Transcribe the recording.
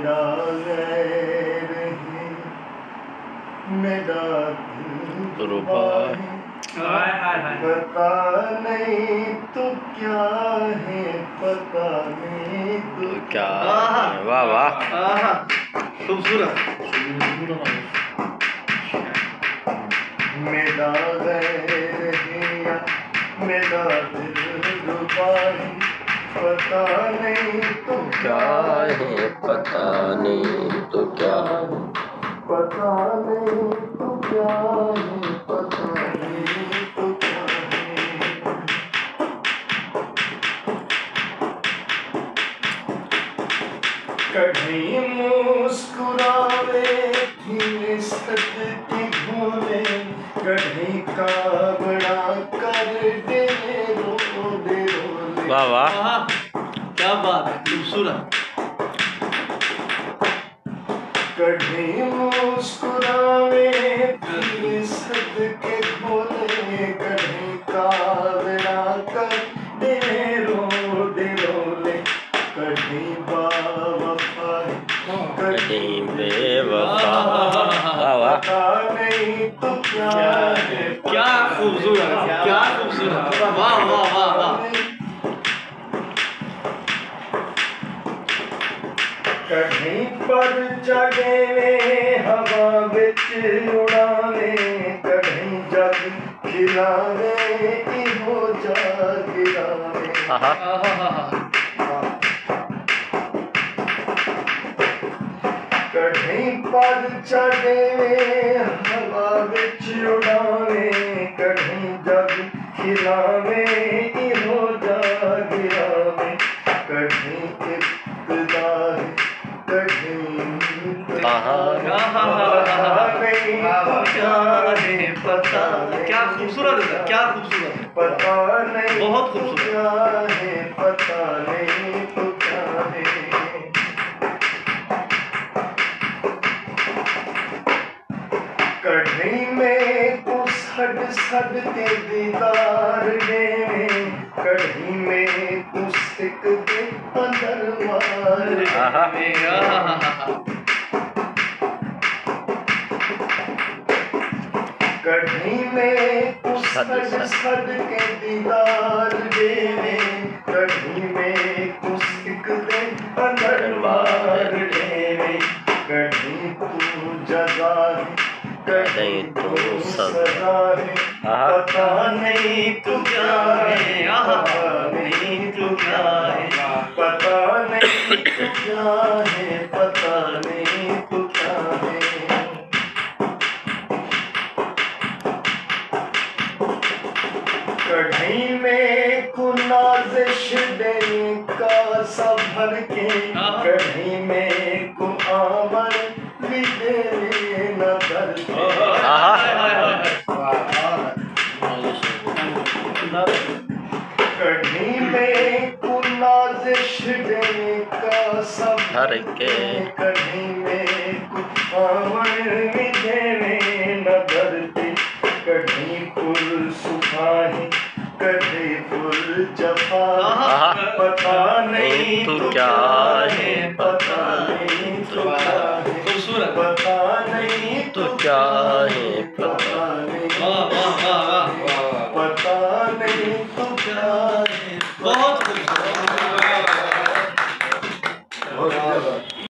मेरा गैर है, मेरा दिल पता नहीं तो क्या है, पता नहीं तो क्या। वाह वाह, खूबसूरत। मेरा गैर है या मेरा दिलरुबा है, पता नहीं तो क्या है, पता नहीं तो क्या, पता नहीं तो क्या है, पता नहीं तो क्या है। कहीं मुस्कुरावे थी सदके भोले, कहीं काबड़ा कर दे रो दे रोले। वाह वाह, क्या बात है, खूबसूरत। कहीं मुस्कुरावे थी सदके भोले, कहीं काबड़ा कर दे रो दे रोले। कहीं बावफा कहीं बेवफा। वाह वाह, पता नहीं तो क्या है, क्या खूबसूरत, क्या खूबसूरत। वाह वाह वाह वाह। कहीं पर चढ़े हवा बिच उड़ावे, कहीं जग खिलावे इहो जा गिरावे। कहीं पर चढ़े हवा बिच उड़ावे, कहीं जग खिलावे इहो जा गिरावे। कहीं इब्तिदा है, क्या खूबसूरत है, क्या खूबसूरत। पता नहीं बहुत तो खूबसूरत। क्या है, पता नहीं तो क्या है। कढ़ी में कुछ हट सद के दीदार देवे, कढ़ी में कुछ सिक दे अंदर मार कढ़ी में कुछ हट सद के दीदार देवे, कढ़ी में कुछ सिक दे अंदर मार देवे। कढ़ी तू जजा है, कहीं तो सजा है, पता नहीं तू क्या है, पता नहीं तू क्या है, पता नहीं तू क्या है, पता नहीं तू क्या है। कढ़ी में कुनाजिश देने का सब भर के, कढ़ी में को आमर भी देने न कर के। कढ़ी में कुनाजिश देने का सब भर के, कढ़ी में को आमर भी देने न डरते। कढ़ी पुर सुखाही, कढ़ी पुर जफा, पता नहीं तो क्या